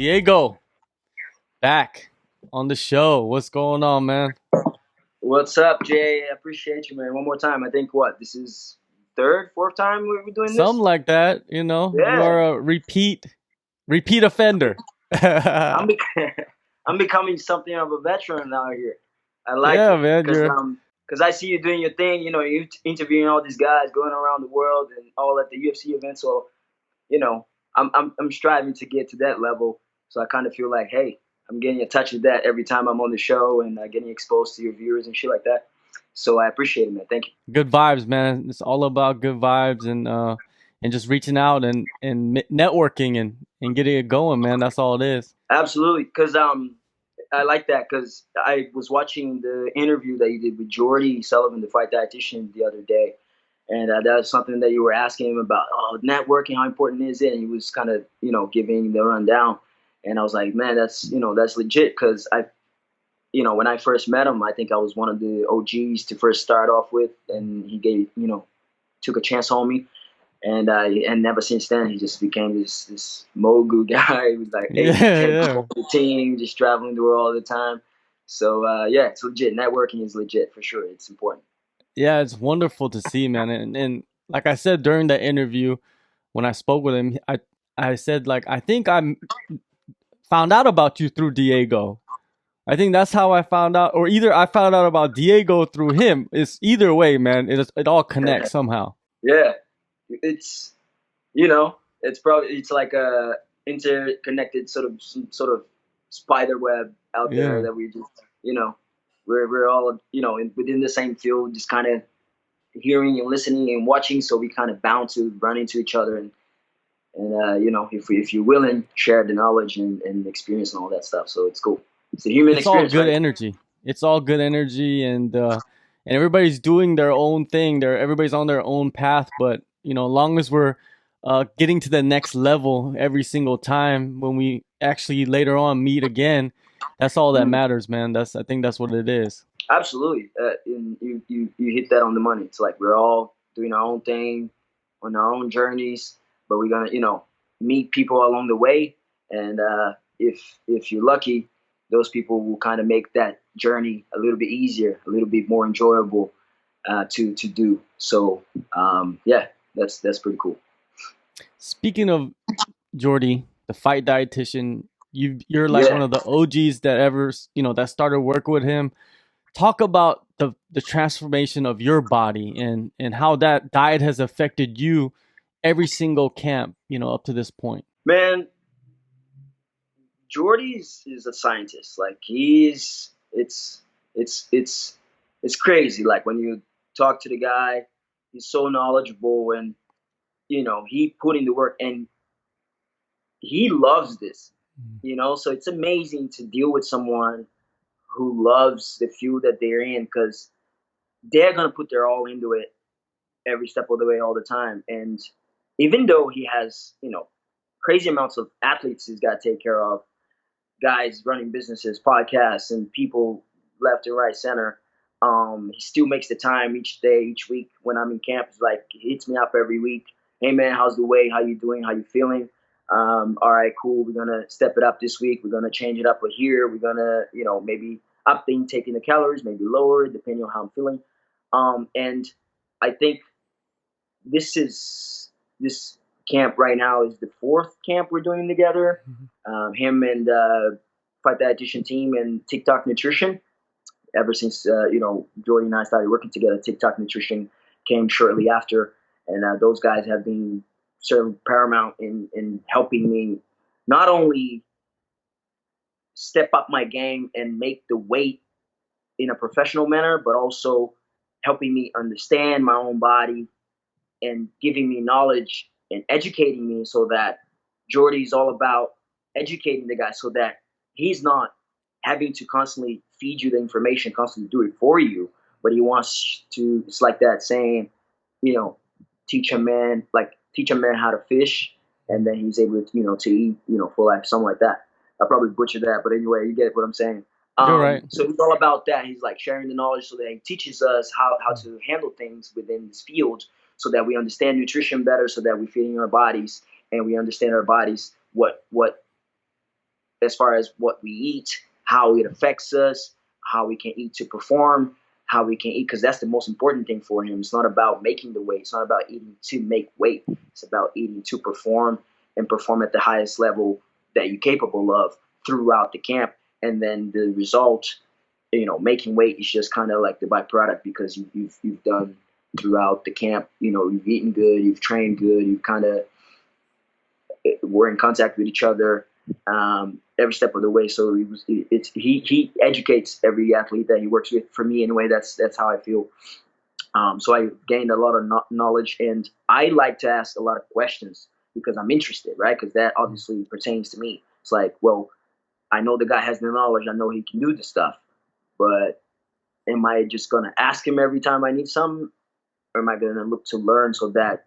Diego, back on the show. What's going on, man? What's up, Jay? I appreciate you, man. One more time. I think this is third, fourth time we're doing Something this? like that. You Yeah. are a repeat offender. I'm Yeah, I'm becoming something of a veteran now here. I like it man. because You're I see you doing your thing. You interviewing all these guys going around the world and all at the UFC events. So you know, I'm striving to get to that level. So I kind of feel like, hey, I'm getting in touch with that every time I'm on the show and getting exposed to your viewers and shit like that. So I appreciate it, man. Thank you. good vibes, man. It's all about good vibes and just reaching out and networking and getting it going, man. That's all it is. Absolutely, because I like that because I was watching the interview that you did with Jordy Sullivan, the fight dietitian, the other day, and that was something that you were asking him about. Oh, networking, how important is it? And he was kind of giving the rundown, and I was like, man, that's legit because when I first met him, I think I was one of the OGs to first start off with, and he took a chance on me. And never since then, he just became this Mogu guy with like Yeah, 8 to 10 yeah. people on the team, just traveling the world all the time. So yeah, it's legit. Networking is legit for sure. It's important. Yeah, it's wonderful to see, man. And like I said during the interview, when I spoke with him, I said like I think I found out about you through Diego. I think that's how I found out, or either I found out about Diego through him. It's either way, man. It all connects somehow. Yeah, it's you know, it's like a interconnected sort of spider web out there Yeah, that we just we're all within the same field, just kind of hearing and listening and watching. So we kind of bound to run into each other and if you're willing, share the knowledge and experience and all that stuff. So it's cool. It's a human it's all experience, good right? energy. It's all good energy, and everybody's doing their own thing. Everybody's on their own path, but long as we're getting to the next level every single time when we actually later on meet again, that's all that Mm, matters, man. I think that's what it is. absolutely. And you hit that on the money. It's like we're all doing our own thing on our own journeys, but we're gonna meet people along the way, and if you're lucky, those people will kind of make that journey a little bit easier, a little bit more enjoyable to do. So yeah, that's pretty cool. Speaking of Jordy, the fight dietitian, you're like one Yeah. of the OGs that ever that started work with him. Talk about the transformation of your body and how that diet has affected you every single camp up to this point. Man, Jordy's is a scientist. Like it's it's crazy. Like when you talk to the guy, he's so knowledgeable and he put in the work and he loves this. So it's amazing to deal with someone who loves the field that they're in because they're gonna put their all into it every step of the way all the time. And even though he has, crazy amounts of athletes he's got to take care of, guys running businesses, podcasts, and people left and right center. He still makes the time each day, each week when I'm in camp. It's like he hits me up every week. Hey man, how's the weight? How you doing? How you feeling? All right, cool. We're gonna step it up this week. We're gonna change it up here. We're gonna, maybe up the taking the calories, maybe lower it depending on how I'm feeling. And I think this camp right now is the fourth camp we're doing together. Him and Fight That Edition team and TikTok Nutrition. Ever since Jordy and I started working together, TikTok Nutrition came shortly after, and those guys have been certainly paramount in helping me not only step up my game and make the weight in a professional manner, but also helping me understand my own body and giving me knowledge and educating me so that Jordy's all about educating the guy so that he's not having to constantly feed you the information, constantly do it for you, but he wants to, it's like that saying, you know, teach a man how to fish, and then he's able to, to eat, for life, something like that. I probably butchered that, but anyway, you get what I'm saying. You're right. So he's all about that. He's like sharing the knowledge so that he teaches us how to handle things within this field so that we understand nutrition better, so that we feed in our bodies and we understand our bodies, what as far as what we eat, how it affects us, how we can eat to perform, how we can eat, because that's the most important thing for him. It's not about making the weight. It's not about eating to make weight. It's about eating to perform and perform at the highest level that you're capable of throughout the camp. And then the result, making weight is just kind of like the byproduct because you've done throughout the camp. You've eaten good, you've trained good, you've kind of were in contact with each other every step of the way. So he educates every athlete that he works with. For me, anyway, that's how I feel. So I gained a lot of knowledge, and I like to ask a lot of questions because I'm interested, right? Because that obviously pertains to me. It's like, well, I know the guy has the knowledge. I know he can do the stuff, but am I just going to ask him every time I need something, or am I going to look to learn so that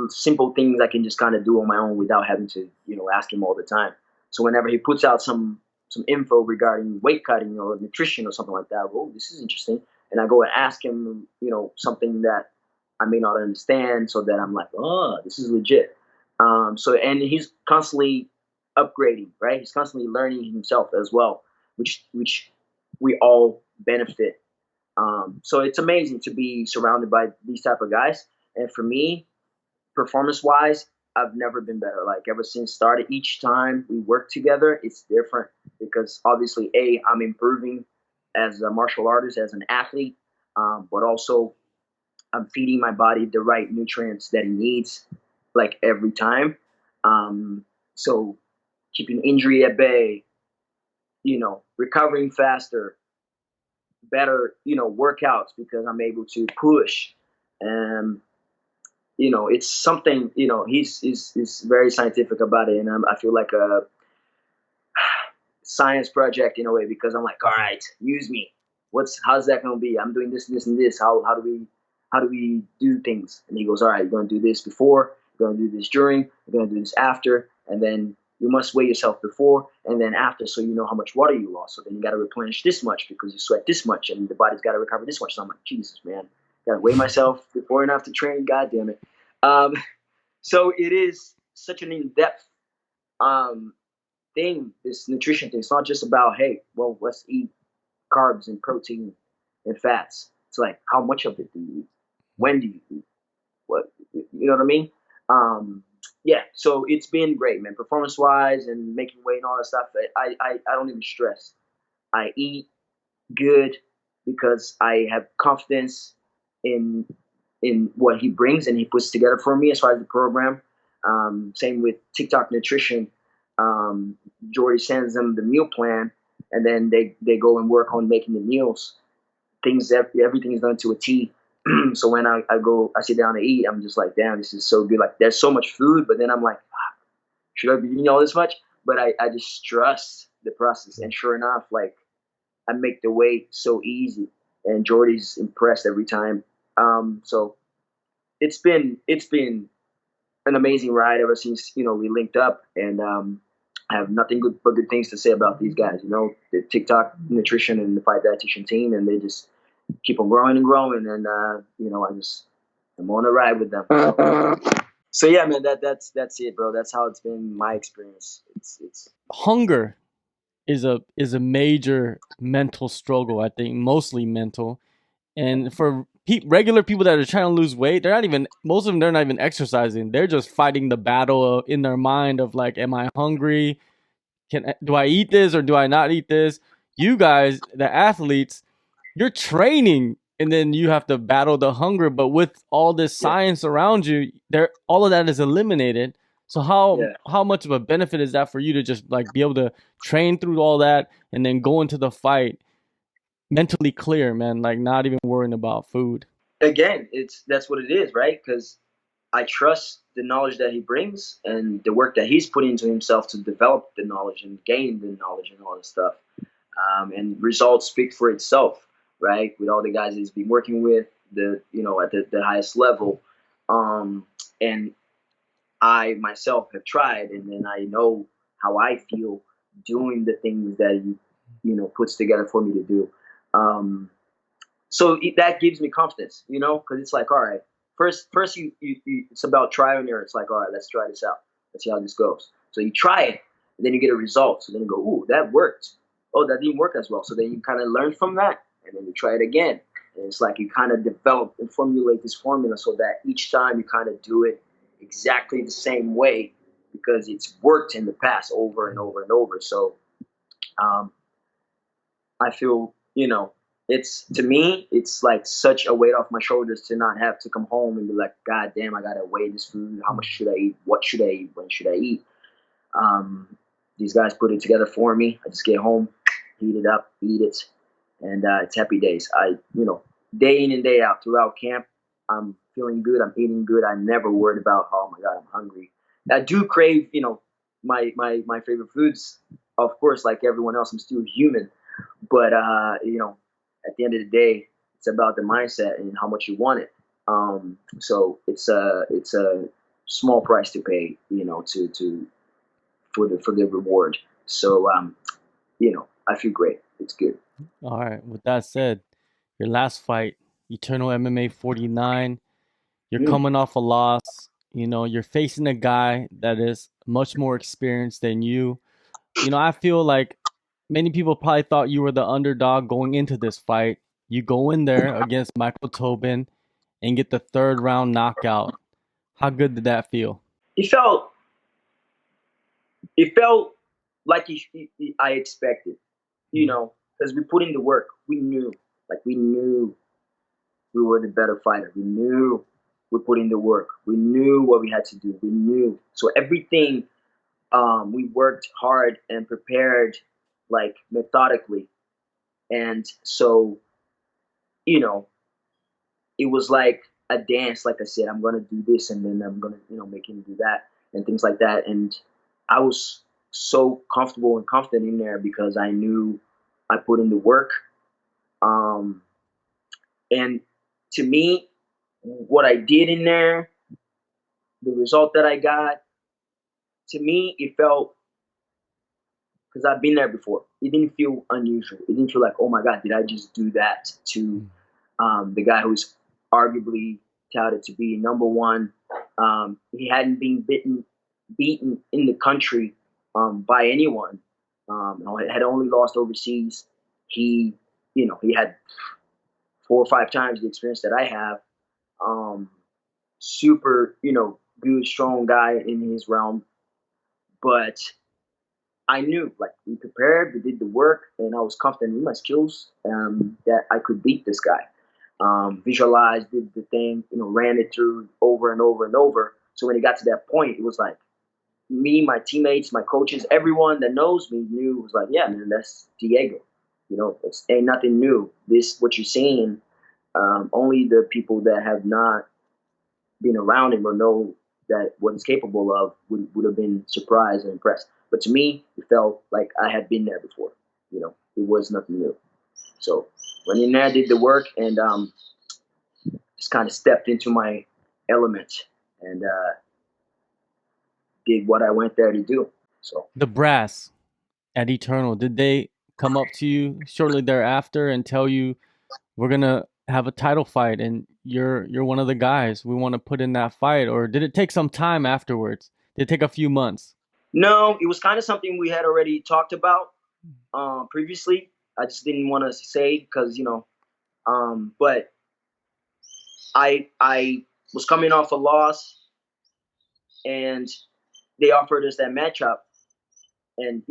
simple things I can just kind of do on my own without having to, ask him all the time? So whenever he puts out some info regarding weight cutting or nutrition or something like that, oh, this is interesting. And I go and ask him, something that I may not understand, so that I'm like, oh, this is legit. And he's constantly upgrading, right? He's constantly learning himself as well, which we all benefit. So it's amazing to be surrounded by these type of guys. And for me, performance-wise, I've never been better. Like ever since started, each time we work together, it's different because obviously, I'm improving as a martial artist, as an athlete, but also I'm feeding my body the right nutrients that it needs, like every time. So keeping injury at bay, recovering faster, better, workouts because I'm able to push. And it's something. He's very scientific about it, and I feel like a science project in a way because I'm like, all right, use me. How's that gonna be? I'm doing this, this, and this. How do we do things? And he goes, all right, you're gonna do this before, you're gonna do this during, you're gonna do this after, and then you must weigh yourself before and then after, so you know how much water you lost. So then you got to replenish this much because you sweat this much, and the body's got to recover this much. So I'm like, Jesus, man, got to weigh myself before and after training. God damn it. So it is such an in-depth thing, this nutrition thing. It's not just about, hey, well, let's eat carbs and protein and fats. It's like, how much of it do you eat? When do you eat? What, you know what I mean? Yeah, so it's been great, man. Performance-wise and making weight and all that stuff, I don't even stress. I eat good because I have confidence in what he brings and he puts together for me as far as the program. Same with TikTok Nutrition. Jordy sends them the meal plan, and then they go and work on making the meals. Everything is done to a T. So when I sit down to eat, I'm just like, damn, this is so good. Like, there's so much food, but then I'm like, should I be eating all this much? But I just trust the process, and sure enough, like, I make the weight so easy, and Jordy's impressed every time. So it's been an amazing ride ever since we linked up, and I have nothing but good things to say about these guys. The TikTok Nutrition and the Fight Dietitian team, and they just keep on growing and growing, and I'm on a ride with them. So yeah, man, that's it, bro. That's how it's been my experience. It's Hunger is a major mental struggle. I think mostly mental, and for regular people that are trying to lose weight, most of them, they're not even exercising. They're just fighting the battle in their mind of like, am I hungry? Do I eat this or do I not eat this? You guys, the athletes, you're training and then you have to battle the hunger. But with all this science around you, all of that is eliminated. So how much of a benefit is that for you to just like be able to train through all that and then go into the fight mentally clear, man, like not even worrying about food? Again, that's what it is, right? Because I trust the knowledge that he brings and the work that he's put into himself to develop the knowledge and gain the knowledge and all this stuff. And results speak for itself, right? With all the guys he's been working with, at the highest level. And I myself have tried, and then I know how I feel doing the things that he, puts together for me to do. So that gives me confidence, because it's like, all right, first you it's about trial and error. It's like, all right, let's try this out. Let's see how this goes. So you try it, And then you get a result. So then you go, ooh, that worked. Oh, that didn't work as well. So then you kind of learn from that, and then you try it again. And it's like you kind of develop and formulate this formula so that each time you kind of do it exactly the same way because it's worked in the past over and over and over. So um, I feel, it's to me, it's like such a weight off my shoulders to not have to come home and be like, God damn, I gotta weigh this food. How much should I eat? What should I eat? When should I eat? Um, these guys put it together for me. I just get home, heat it up, eat it, and it's happy days. Day in and day out throughout camp, I'm feeling good. I'm eating good. I'm never worried about, oh my God, I'm hungry. I do crave, my favorite foods. Of course, like everyone else, I'm still human. But at the end of the day, it's about the mindset and how much you want it. So it's a small price to pay, to for the reward. So I feel great. It's good. All right. With that said, your last fight, Eternal MMA 49, you're Mm. coming off a loss. You're facing a guy that is much more experienced than you. I feel like many people probably thought you were the underdog going into this fight. You go in there against Michael Tobin and get the third round knockout. How good did that feel? It felt it felt like I expected, because we put in the work. We knew we were the better fighter. We knew we put in the work. We knew what we had to do. We knew. So everything, we worked hard and prepared like methodically. And so, you know, it was like a dance. Like I said, I'm gonna do this, and then I'm gonna, make him do that, and things like that. And I was so comfortable and confident in there because I knew I put in the work. Um, and to me, what I did in there, the result that I got, to me, it felt, because I've been there before. It didn't feel unusual. It didn't feel like, oh my God, did I just do that to the guy who's arguably touted to be number one? He hadn't been beaten in the country by anyone. Had only lost overseas. He, he had 4 or 5 times the experience that I have. Um, Super, good, strong guy in his realm. But I knew, like, we prepared, we did the work, and I was confident in my skills, that I could beat this guy. Visualized, did the thing, ran it through over and over and over. So when it got to that point, it was like me, my teammates, my coaches, everyone that knows me knew, it was like, yeah, man, that's Diego. It's ain't nothing new. This, what you're seeing, only the people that have not been around him or know that what he's capable of would have been surprised and impressed. But to me, it felt like I had been there before. It was nothing new. So went in there, did the work, and just kind of stepped into my element and did what I went there to do. So The brass at Eternal, did they come up to you shortly thereafter and tell you we're gonna have a title fight and you're one of the guys we want to put in that fight, or did it take some time afterwards? Did it take a few months? no, it was kind of something we had already talked about previously. I just didn't want to say because but I was coming off a loss, and they offered us that matchup, and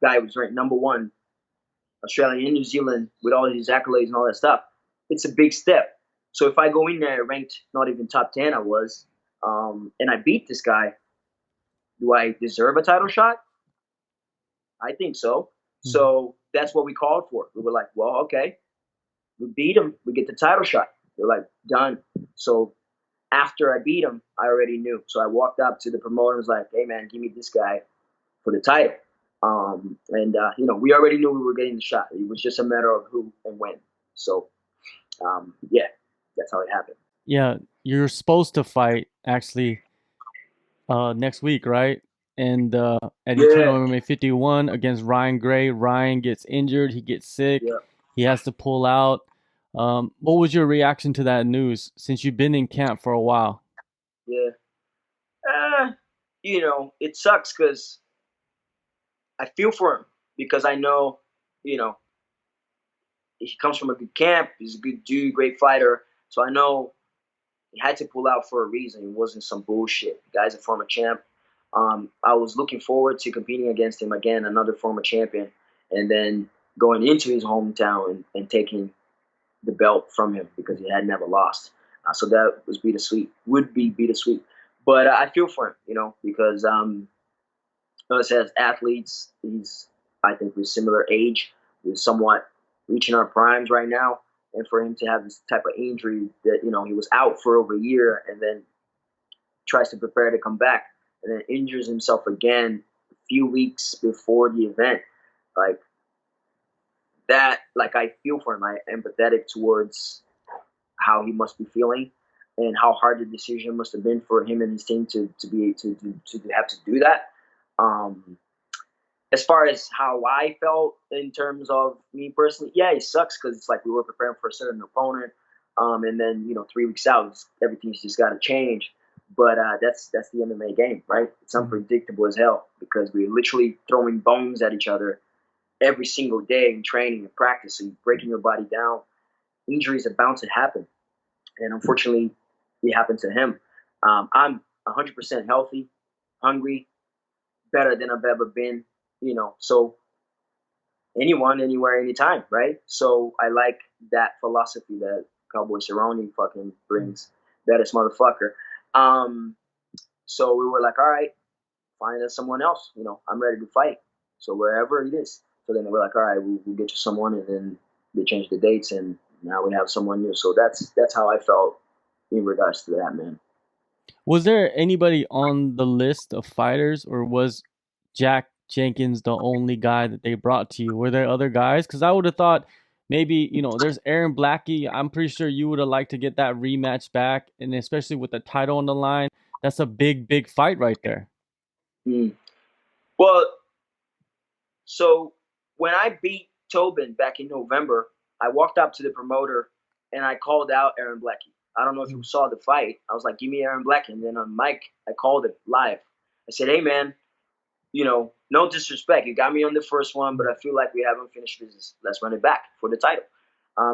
guy was ranked number one, Australia and New Zealand, with all his accolades and all that stuff. It's a big step. So if I go in there ranked not even top 10, I was, and I beat this guy, do I deserve a title shot? I think so. So that's what we called for. We were like, well, okay, we beat him, we get the title shot. They're like, done. So after I beat him, I already knew. So I walked up to the promoter and was like, hey man, give me this guy for the title. We already knew we were getting the shot. It was just a matter of who and when. So yeah, that's how it happened. Yeah, you're supposed to fight actually next week, right? And at Yeah, Eternal MMA 51 against Ryan Gray, Ryan gets injured, he gets sick, yeah, he has to pull out. What was your reaction to that news since you've been in camp for a while? yeah. It sucks because I feel for him because I know, you know, he comes from a good camp. He's a good dude, great fighter. So I know he had to pull out for a reason. It wasn't some bullshit. The guy's a former champ. I was looking forward to competing against him again, another former champion, and then going into his hometown and taking the belt from him because he had never lost. So that was bittersweet. Would be bittersweet, but I feel for him, because us as athletes, he's I think we're similar age. We're somewhat reaching our primes right now, and for him to have this type of injury that he was out for over a year and then tries to prepare to come back and then injures himself again a few weeks before the event, like that, like I feel for him. I'm empathetic towards how he must be feeling and how hard the decision must have been for him and his team to be to have to do that. Um, as far as how I felt in terms of me personally, yeah, it sucks because it's like we were preparing for a certain opponent, and then 3 weeks out, everything's just got to change. But that's the MMA game, right? It's unpredictable as hell because we're literally throwing bones at each other every single day in training and practicing, breaking your body down. Injuries are bound to happen, and unfortunately, it happened to him. I'm 100% healthy, hungry, better than I've ever been. So anyone, anywhere, anytime, right? So I like that philosophy that Cowboy Cerrone fucking brings. Baddest motherfucker. Um, so we were like, all right, find us someone else. I'm ready to fight. So wherever it is. So then we're like, all right, we'll get you someone, and then they changed the dates, and now we have someone new. So that's how I felt in regards to that, man. Was there anybody on the list of fighters, or was Jack Jenkins the only guy that they brought to you? Were there other guys? Because I would have thought maybe, there's Aaron Blackie. I'm pretty sure you would have liked to get that rematch back, and especially with the title on the line. That's a big, big fight right there. Mm. Well, so when I beat Tobin back in November, I walked up to the promoter and I called out Aaron Blackie. I don't know if you saw the fight. I was like, give me Aaron Blackie. And then on mic, I called it live. I said, hey, man, no disrespect. You got me on the first one, but I feel like we haven't finished business. Let's run it back for the title.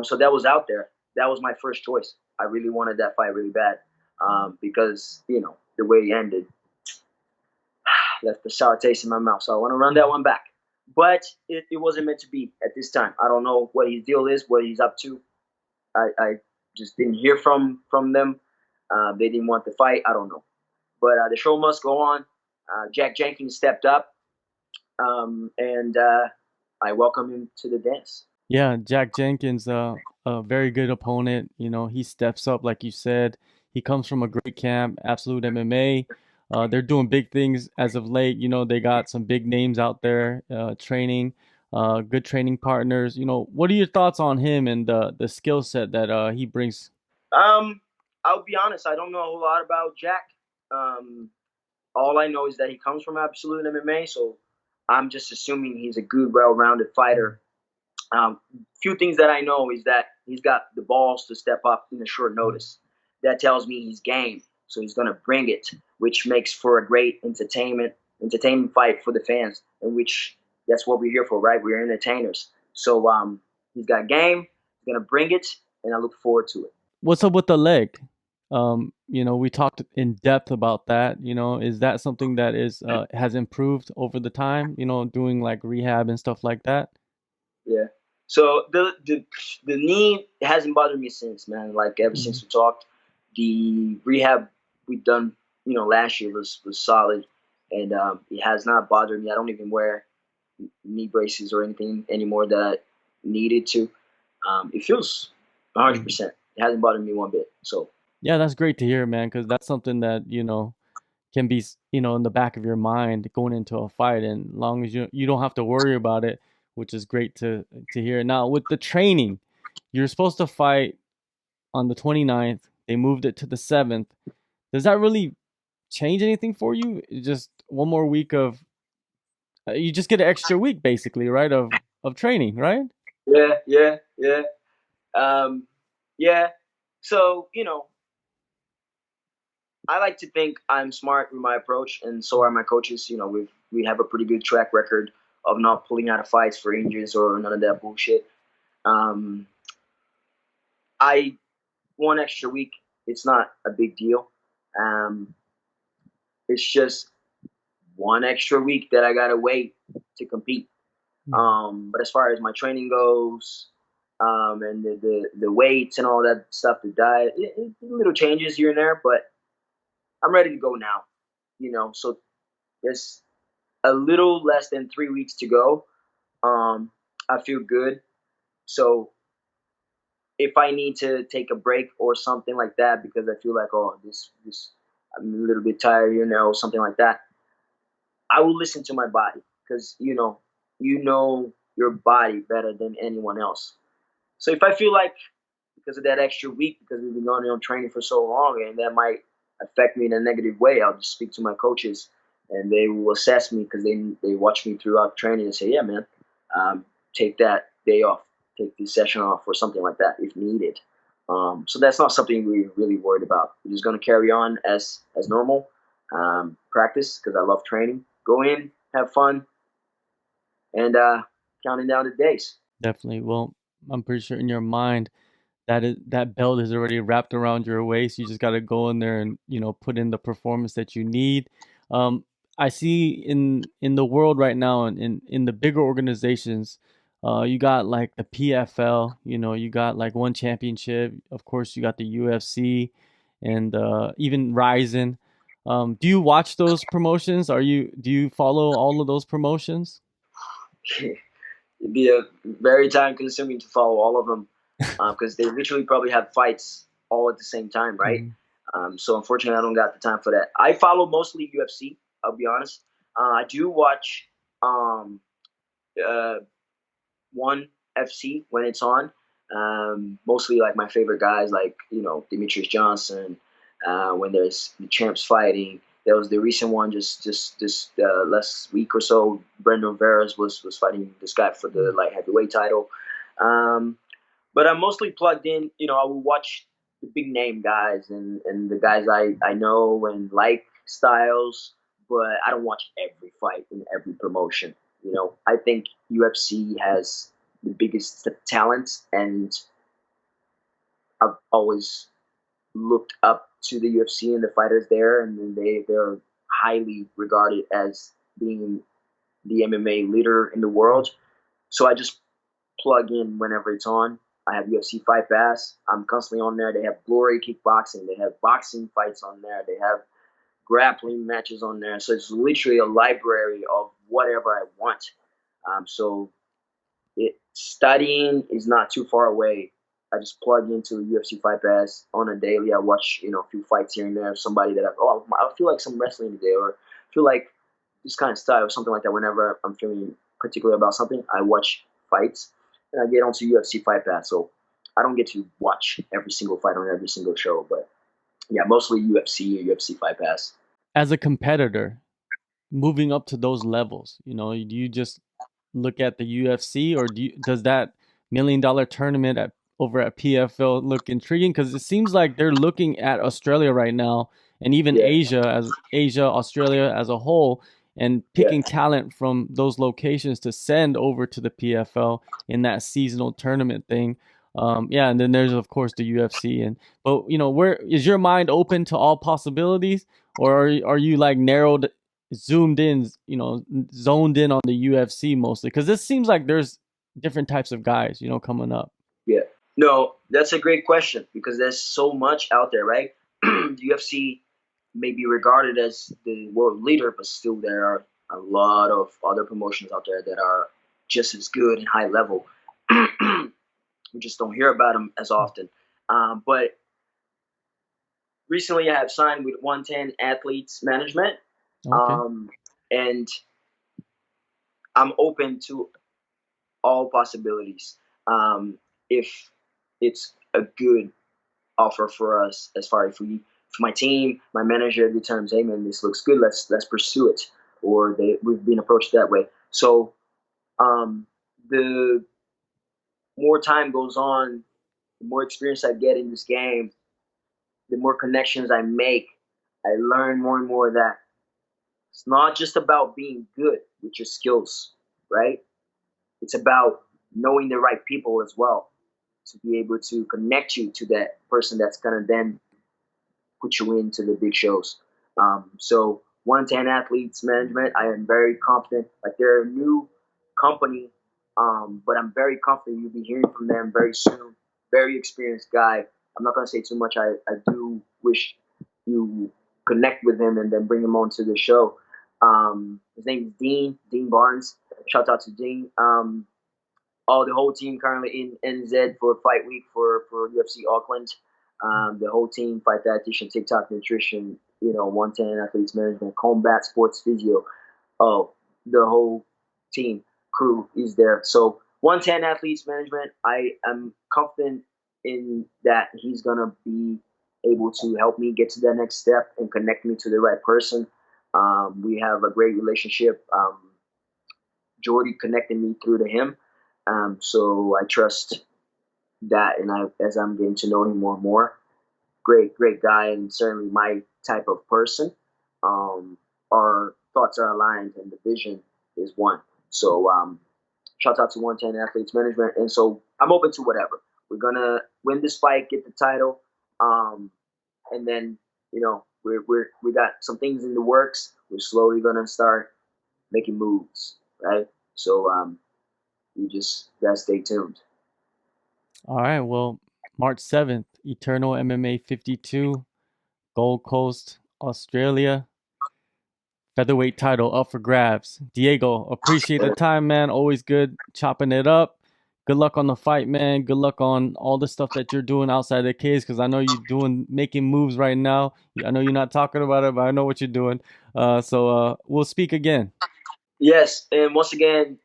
So that was out there. That was my first choice. I really wanted that fight really bad because, the way it ended left the sour taste in my mouth. So I want to run that one back. But it wasn't meant to be at this time. I don't know what his deal is, what he's up to. I just didn't hear from them. They didn't want the fight. I don't know. But the show must go on. Jack Jenkins stepped up, and I welcome him to the dance. Yeah, Jack Jenkins, a very good opponent. He steps up, like you said. He comes from a great camp, Absolute MMA. They're doing big things as of late. They got some big names out there training, good training partners. What are your thoughts on him and the skill set that he brings? I'll be honest. I don't know a whole lot about Jack. Um, all I know is that he comes from Absolute MMA, so I'm just assuming he's a good, well-rounded fighter. Few things that I know is that he's got the balls to step up in a short notice. That tells me he's game, so he's gonna bring it, which makes for a great entertainment fight for the fans, and which that's what we're here for, right? We're entertainers. So he's got game. He's gonna bring it, and I look forward to it. What's up with the leg? We talked in depth about that. Is that something that is has improved over the time? Doing like rehab and stuff like that. Yeah. So the knee hasn't bothered me since, man. Like ever since we talked, the rehab we done, last year was solid, and it has not bothered me. I don't even wear knee braces or anything anymore that I needed to. It feels 100%. It hasn't bothered me one bit. So Yeah, that's great to hear, man, because that's something that can be in the back of your mind going into a fight, and long as you don't have to worry about it, which is great to hear. Now with the training, you're supposed to fight on the 29th. They moved it to the 7th. Does that really change anything for you? Just one more week of you just get an extra week basically, right? Of training, right? yeah. Um, yeah. So I like to think I'm smart with my approach, and so are my coaches. We have a pretty good track record of not pulling out of fights for injuries or none of that bullshit. Um, I 1 extra week. It's not a big deal. Um, it's just 1 extra week that I gotta wait to compete. But as far as my training goes, and the weights and all that stuff, the diet, little changes here and there, but I'm ready to go now. So there's a little less than 3 weeks to go. I feel good. So if I need to take a break or something like that because I feel like, oh, this I'm a little bit tired, something like that, I will listen to my body because you know your body better than anyone else. So if I feel like because of that extra week, because we've been going on training for so long, and that might affect me in a negative way, I'll just speak to my coaches, and they will assess me because they watch me throughout training and say, yeah, man, take that day off, take this session off, or something like that if needed. So that's not something we're really worried about. We're just going to carry on as normal, practice because I love training. Go in, have fun, and counting down the days. Definitely. Well, I'm pretty sure in your mind that belt is already wrapped around your waist. You just got to go in there and put in the performance that you need. Um, I see in the world right now, and in the bigger organizations, you got like the PFL. You got like one championship. Of course, you got the UFC, and even Ryzen. Do you watch those promotions? Do you follow all of those promotions? It'd be a very time consuming to follow all of them because they literally probably have fights all at the same time, right? Mhm. So unfortunately, I don't got the time for that. I follow mostly UFC. I'll be honest. I do watch um, uh, one FC when it's on. Mostly like my favorite guys, like Demetrius Johnson. When there's the champs fighting, there was the recent one just this last week or so. Brandon Veras was fighting this guy for the light heavyweight title. Um, but I'm mostly plugged in. I will watch the big name guys and the guys I know and like styles, but I don't watch every fight in every promotion. I think UFC has the biggest talent, and I've always looked up to the UFC and the fighters there, and they're highly regarded as being the MMA leader in the world. So I just plug in whenever it's on. I have UFC Fight Pass. I'm constantly on there. They have Glory Kickboxing. They have boxing fights on there. They have grappling matches on there. So it's literally a library of whatever I want. So studying is not too far away. I just plug into UFC Fight Pass on a daily. I watch a few fights here and there. Somebody that I feel like some wrestling today, or feel like this kind of style or something like that. Whenever I'm feeling particular about something, I watch fights and I get onto UFC Fight Pass. So I don't get to watch every single fight on every single show, but yeah, mostly UFC or UFC Fight Pass. As a competitor, moving up to those levels, do you just look at the UFC, or does that $1 million tournament over at PFL look intriguing? Because it seems like they're looking at Australia right now, and even Yeah, Asia, Australia as a whole, and yeah, picking talent from those locations to send over to the PFL in that seasonal tournament thing. Yeah, and then there's of course the UFC, but where is your mind open to all possibilities, or are you like narrowed, zoomed in, zoned in on the UFC mostly? Because this seems like there's different types of guys, coming up. yeah. No, that's a great question because there's so much out there, right? The UFC may be regarded as the world leader, but still there are a lot of other promotions out there that are just as good and high level. We just don't hear about them as often. But recently, I have signed with 110 Athletes Management, Okay. um, and I'm open to all possibilities. If it's a good offer for us, as far as if my team, my manager determines, hey man, this looks good, let's pursue it, or we've been approached that way. So the more time goes on, the more experience I get in this game, the more connections I make. I learn more and more that it's not just about being good with your skills, right? It's about knowing the right people as well to be able to connect you to that person that's gonna then put you into the big shows. So 110 Athletes Management, I am very confident. Like they're a new company, but I'm very confident you'll be hearing from them very soon. Very experienced guy. I'm not gonna say too much. I do wish you connect with him and then bring him on to the show. His name is Dean Barnes. Shout out to Dean. The whole team currently in NZ for Fight Week for UFC Auckland. The whole team, Fight Dietitian, TikTok Nutrition, 110 Athletes Management, Combat Sports Physio. Oh, the whole team crew is there. So 110 Athletes Management, I am confident in that he's gonna be able to help me get to that next step and connect me to the right person. We have a great relationship. Jordy connected me through to him. So I trust that, and as I'm getting to know him more and more, great guy, and certainly my type of person. Our thoughts are aligned, and the vision is one. So shout out to 110 Athletes Management, and so I'm open to whatever. We're gonna win this fight, get the title, and then we got some things in the works. We're slowly gonna start making moves, right? So you just gotta stay tuned. All right. Well, March 7th, Eternal MMA 52, Gold Coast, Australia. Featherweight title up for grabs. Diego, appreciate the time, man. Always good chopping it up. Good luck on the fight, man. Good luck on all the stuff that you're doing outside the cage, because I know you're making moves right now. I know you're not talking about it, but I know what you're doing. So we'll speak again. Yes, and once again,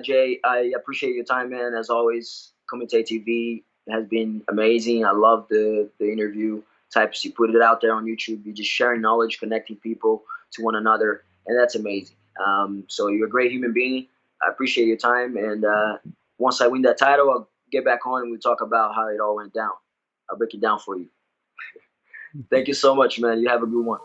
Jay, I appreciate your time, man. As always, Kumite TV has been amazing. I love the interview types. You put it out there on YouTube. You're just sharing knowledge, connecting people to one another, and that's amazing. So you're a great human being. I appreciate your time, and once I win that title, I'll get back on and we'll talk about how it all went down. I'll break it down for you. Thank you so much, man. You have a good one.